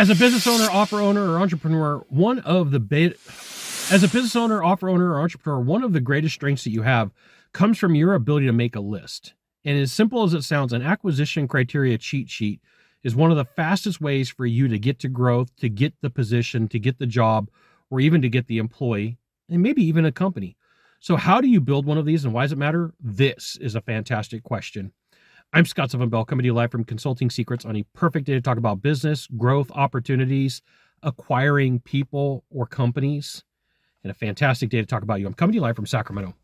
As a business owner, offer owner, or entrepreneur, one of the greatest strengths that you have comes from your ability to make a list. And as simple as it sounds, an acquisition criteria cheat sheet is one of the fastest ways for you to get to growth, to get the position, to get the job, or even to get the employee, and maybe even a company. So how do you build one of these, and why does it matter? This is a fantastic question. I'm Scott Sylvan coming to you live from Consulting Secrets on a perfect day to talk about business, growth, opportunities, acquiring people or companies, and a fantastic day to talk about you. I'm coming to you live from Sacramento.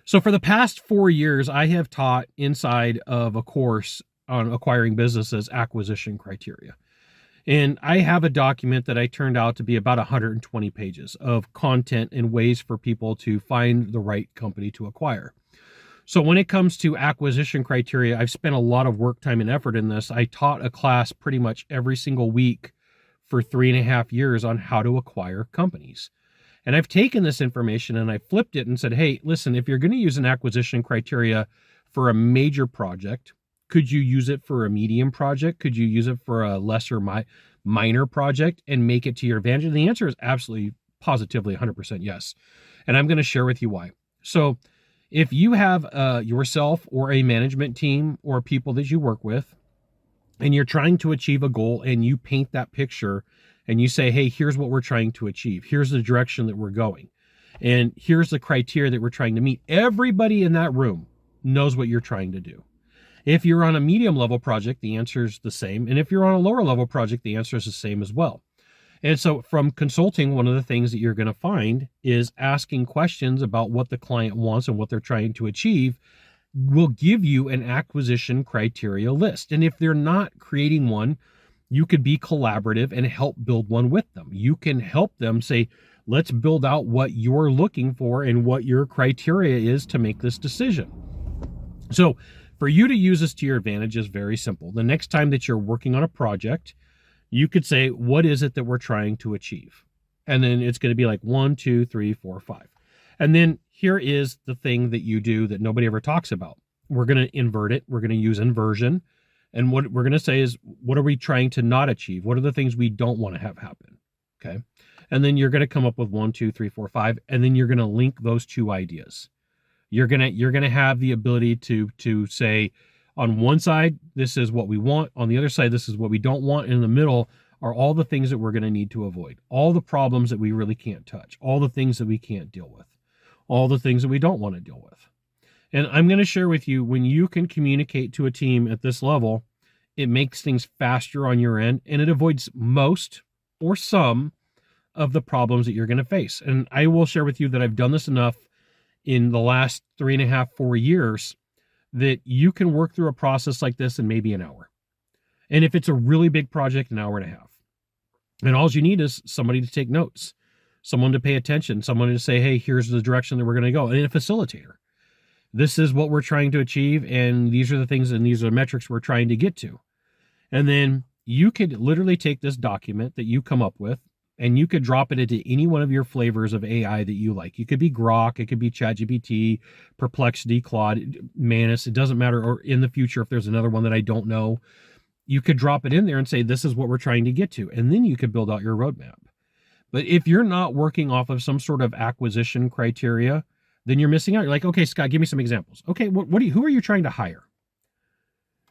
So for the past 4 years, I have taught inside of a course on acquiring businesses acquisition criteria. And I have a document that I turned out to be about 120 pages of content and ways for people to find the right company to acquire. So when it comes to acquisition criteria, I've spent a lot of work, time, and effort in this. I taught a class pretty much every single week for 3.5 years on how to acquire companies. And I've taken this information and I flipped it and said, hey, listen, if you're going to use an acquisition criteria for a major project, could you use it for a medium project? Could you use it for a lesser minor project and make it to your advantage? And the answer is absolutely, positively 100% yes. And I'm going to share with you why. So if you have yourself or a management team or people that you work with, and you're trying to achieve a goal and you paint that picture and you say, hey, here's what we're trying to achieve. Here's the direction that we're going. And here's the criteria that we're trying to meet. Everybody in that room knows what you're trying to do. If you're on a medium level project, the answer is the same. And if you're on a lower level project, the answer is the same as well. And so from consulting, one of the things that you're going to find is asking questions about what the client wants and what they're trying to achieve will give you an acquisition criteria list. And if they're not creating one, you could be collaborative and help build one with them. You can help them say, let's build out what you're looking for and what your criteria is to make this decision. So for you to use this to your advantage is very simple. The next time that you're working on a project, you could say, what is it that we're trying to achieve? And then it's going to be like 1, 2, 3, 4, 5. And then here is the thing that you do that nobody ever talks about. We're going to invert it. We're going to use inversion. And what we're going to say is, what are we trying to not achieve? What are the things we don't want to have happen? Okay. And then you're going to come up with 1, 2, 3, 4, 5. And then you're going to link those two ideas. You're going to have the ability to say, on one side, this is what we want. On the other side, this is what we don't want. And in the middle are all the things that we're going to need to avoid. All the problems that we really can't touch. All the things that we can't deal with. All the things that we don't want to deal with. And I'm going to share with you, when you can communicate to a team at this level, it makes things faster on your end, and it avoids most or some of the problems that you're going to face. And I will share with you that I've done this enough in the last 3.5, 4 years that you can work through a process like this in maybe an hour. And if it's a really big project, an hour and a half. And all you need is somebody to take notes, someone to pay attention, someone to say, hey, here's the direction that we're going to go, and a facilitator. This is what we're trying to achieve, and these are the things and these are the metrics we're trying to get to. And then you could literally take this document that you come up with, and you could drop it into any one of your flavors of AI that you like. You could be Grok, it could be ChatGPT, Perplexity, Claude, Manus. It doesn't matter. Or in the future, if there's another one that I don't know, you could drop it in there and say, this is what we're trying to get to. And then you could build out your roadmap. But if you're not working off of some sort of acquisition criteria, then you're missing out. You're like, okay, Scott, give me some examples. Okay, who are you trying to hire?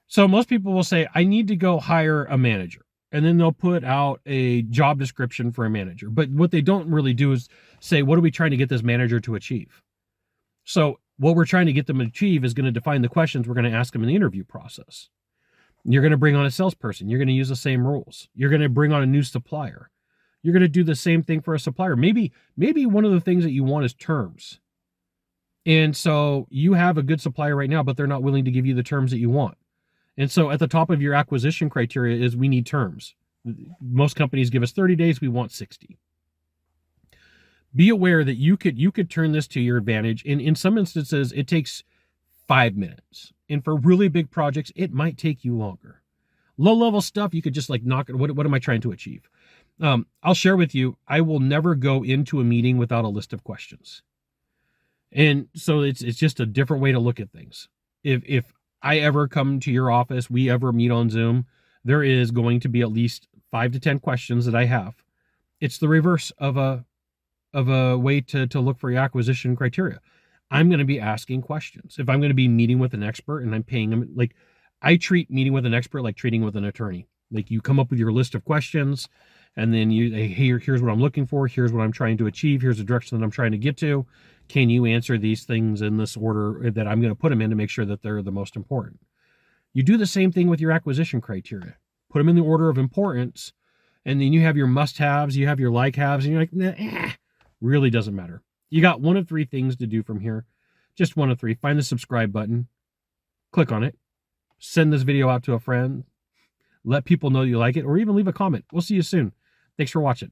So most people will say, I need to go hire a manager. And then they'll put out a job description for a manager. But what they don't really do is say, what are we trying to get this manager to achieve? So what we're trying to get them to achieve is going to define the questions we're going to ask them in the interview process. You're going to bring on a salesperson. You're going to use the same rules. You're going to bring on a new supplier. You're going to do the same thing for a supplier. Maybe one of the things that you want is terms. And so you have a good supplier right now, but they're not willing to give you the terms that you want. And so at the top of your acquisition criteria is we need terms. Most companies give us 30 days. We want 60. Be aware that you could turn this to your advantage. In some instances, it takes 5 minutes. And for really big projects, it might take you longer. Low level stuff, you could just like knock it. What am I trying to achieve? I'll share with you, I will never go into a meeting without a list of questions. And so it's just a different way to look at things. If I ever come to your office, we ever meet on Zoom, there is going to be at least 5 to 10 questions that I have. It's the reverse of a way to look for your acquisition criteria. I'm going to be asking questions. If I'm going to be meeting with an expert and I'm paying them, like, I treat meeting with an expert like treating with an attorney. Like, you come up with your list of questions, and then here's what I'm looking for. Here's what I'm trying to achieve. Here's the direction that I'm trying to get to. Can you answer these things in this order that I'm going to put them in to make sure that they're the most important? You do the same thing with your acquisition criteria. Put them in the order of importance, and then you have your must-haves, you have your like-haves, and you're like, nah, really doesn't matter. You got one of 3 things to do from here. Just one of 3. Find the subscribe button. Click on it. Send this video out to a friend. Let people know you like it, or even leave a comment. We'll see you soon. Thanks for watching.